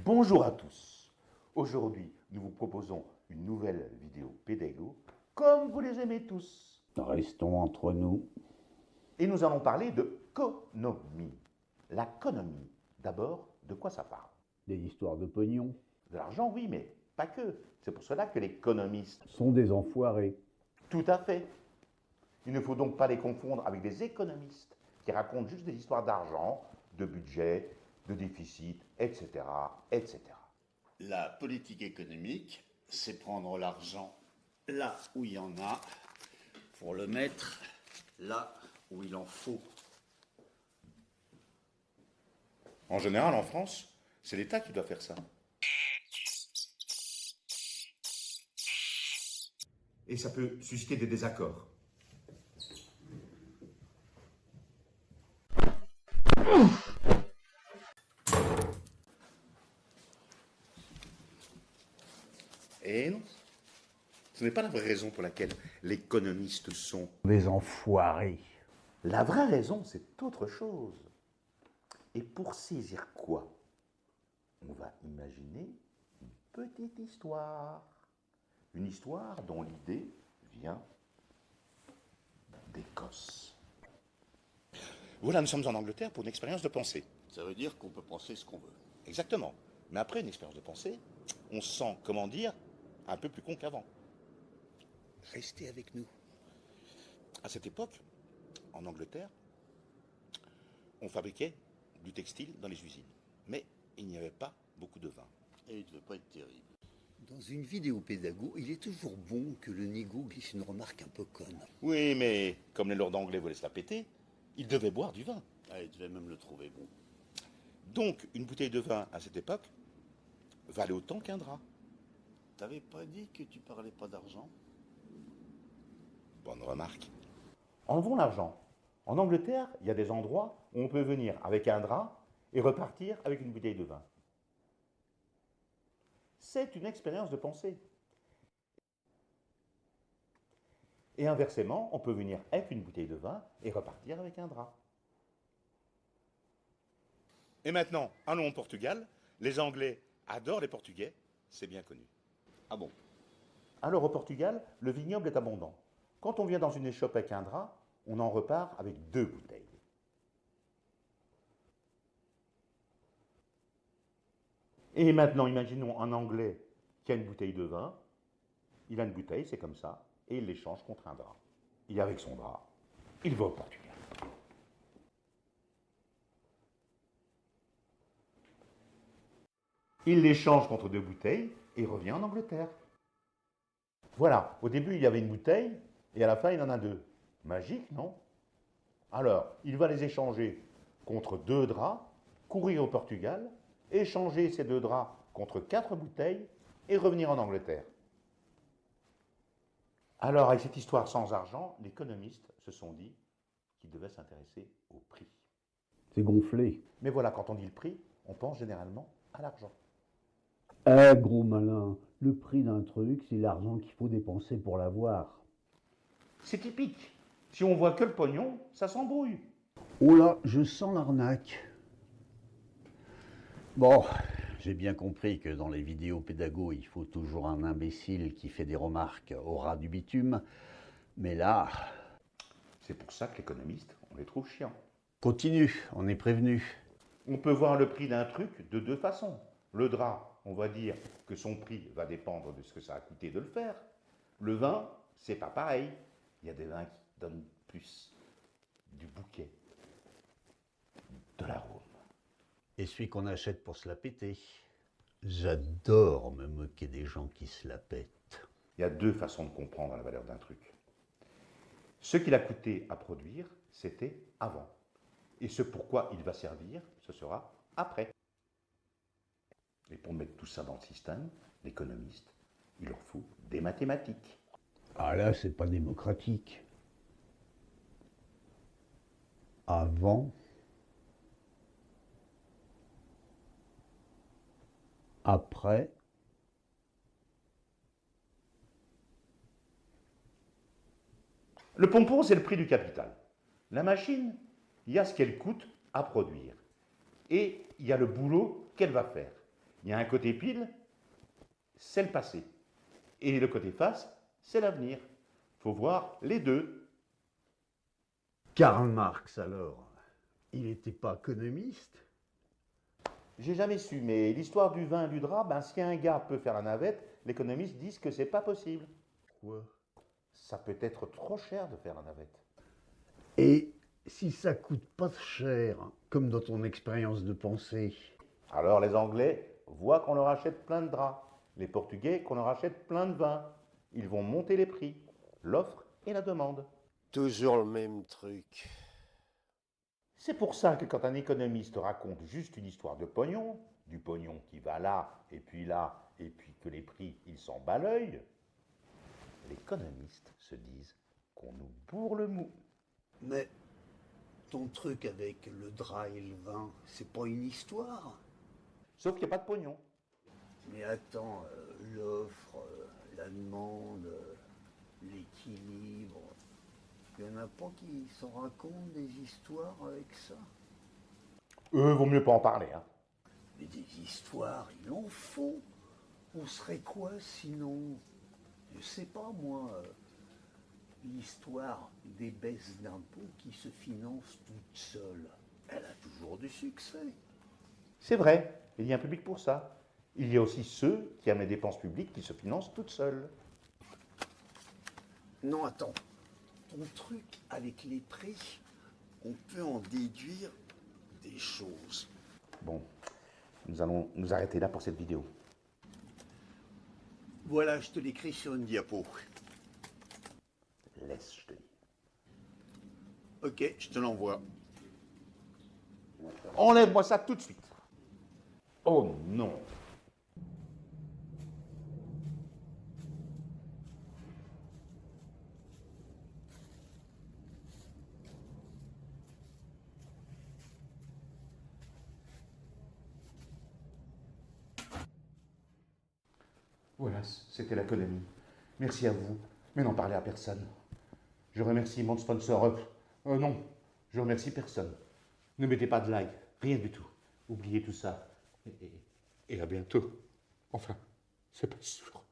Bonjour à tous. Aujourd'hui, nous vous proposons une nouvelle vidéo pédago, comme vous les aimez tous. Restons entre nous. Et nous allons parler de l'économie. L'économie, d'abord, de quoi ça parle? Des histoires de pognon. De l'argent, oui, mais pas que. C'est pour cela que les économistes Sont des enfoirés. Tout à fait. Il ne faut donc pas les confondre avec des économistes qui racontent juste des histoires d'argent, de budget, de déficit, etc., etc. La politique économique, c'est prendre l'argent là où il y en a pour le mettre là où il en faut. En général, en France, c'est l'État qui doit faire ça. Et ça peut susciter des désaccords. Et non, ce n'est pas la vraie raison pour laquelle les économistes sont. Des enfoirés. La vraie raison, c'est autre chose. Et pour saisir quoi? On va imaginer une petite histoire. Une histoire dont l'idée vient d'Écosse. Voilà, nous sommes en Angleterre pour une expérience de pensée. Ça veut dire qu'on peut penser ce qu'on veut. Exactement. Mais après une expérience de pensée, on se sent, comment dire, un peu plus con qu'avant. Restez avec nous. À cette époque, en Angleterre, on fabriquait du textile dans les usines. Mais il n'y avait pas beaucoup de vin. Et il ne devait pas être terrible. Dans une vidéo pédago, il est toujours bon que le nigo glisse une remarque un peu conne. Oui, mais comme les lords anglais voulaient se la péter, ils devaient boire du vin. Ah, il devait même le trouver bon. Donc, une bouteille de vin à cette époque valait autant qu'un drap. T'avais pas dit que tu parlais pas d'argent? Bonne remarque. Enlevons l'argent. En Angleterre, il y a des endroits où on peut venir avec un drap et repartir avec une bouteille de vin. C'est une expérience de pensée. Et inversement, on peut venir avec une bouteille de vin et repartir avec un drap. Et maintenant, allons au Portugal. Les Anglais adorent les Portugais, c'est bien connu. Ah bon? Alors au Portugal, le vignoble est abondant. Quand on vient dans une échoppe avec un drap, on en repart avec 2 bouteilles. Et maintenant, imaginons un Anglais qui a une bouteille de vin. Il a une bouteille, c'est comme ça, et il l'échange contre un drap. Et avec son drap, il va au Portugal. Il l'échange contre 2 bouteilles et revient en Angleterre. Voilà, au début il y avait une bouteille et à la fin il en a 2. Magique, non? Alors, il va les échanger contre 2 draps, courir au Portugal, échanger ces 2 draps contre 4 bouteilles et revenir en Angleterre. Alors, avec cette histoire sans argent, les économistes se sont dit qu'ils devaient s'intéresser au prix. C'est gonflé. Mais voilà, quand on dit le prix, on pense généralement à l'argent. Eh, gros malin, le prix d'un truc, c'est l'argent qu'il faut dépenser pour l'avoir. C'est typique. Si on voit que le pognon, ça s'embrouille. Oh là, je sens l'arnaque. Bon, j'ai bien compris que dans les vidéos pédago, il faut toujours un imbécile qui fait des remarques au ras du bitume. Mais là, C'est pour ça que les économistes, on les trouve chiants. continue, on est prévenu. On peut voir le prix d'un truc de 2 façons. Le drap, on va dire que son prix va dépendre de ce que ça a coûté de le faire. Le vin, c'est pas pareil. Il y a des vins qui donnent plus du bouquet, de l'arôme. Et celui qu'on achète pour se la péter. J'adore me moquer des gens qui se la pètent. Il y a 2 façons de comprendre la valeur d'un truc. Ce qu'il a coûté à produire, c'était avant. Et ce pourquoi il va servir, ce sera après. Et pour mettre tout ça dans le système, l'économiste, il leur faut des mathématiques. Ah là, c'est pas démocratique. Avant, après, Le pompon, c'est le prix du capital. La machine, il y a ce qu'elle coûte à produire. Et il y a le boulot qu'elle va faire. Il y a un côté pile, c'est le passé. Et le côté face, c'est l'avenir. Il faut voir les deux. Karl Marx, alors, il n'était pas économiste? J'ai jamais su, mais l'histoire du vin et du drap, ben, si un gars peut faire la navette, les économistes disent que c'est pas possible. Quoi? Ça peut être trop cher de faire la navette. Et si ça coûte pas cher, comme dans ton expérience de pensée? Alors les Anglais voient qu'on leur achète plein de draps, les Portugais qu'on leur achète plein de vin. Ils vont monter les prix, l'offre et la demande. Toujours le même truc. C'est pour ça que quand un économiste raconte juste une histoire de pognon, du pognon qui va là, et puis que les prix, ils s'en bat l'œil, les économistes se disent qu'on nous bourre le mou. Mais ton truc avec le drap et le vin, c'est pas une histoire? Sauf qu'il n'y a pas de pognon. Mais attends, l'offre, la demande, l'équilibre, il y en a pas qui s'en racontent des histoires avec ça? Vaut mieux pas en parler, hein. Mais des histoires, il en faut. On serait quoi sinon? Je sais pas moi, l'histoire des baisses d'impôts qui se financent toute seule, elle a toujours du succès. C'est vrai, il y a un public pour ça. Il y a aussi ceux qui aiment les dépenses publiques qui se financent toutes seules. Non, attends. Ton truc avec les prix, on peut en déduire des choses. Bon, nous allons nous arrêter là pour cette vidéo. Voilà, je te l'écris sur une diapo. Laisse, je te dis. Ok, je te l'envoie. Enlève-moi ça tout de suite. Oh non. Voilà, c'était l'économie. Merci à vous, mais n'en parlez à personne. Je remercie mon sponsor. Non, je remercie personne. Ne mettez pas de like, rien du tout. Oubliez tout ça. Et à bientôt. Enfin, c'est pas sûr.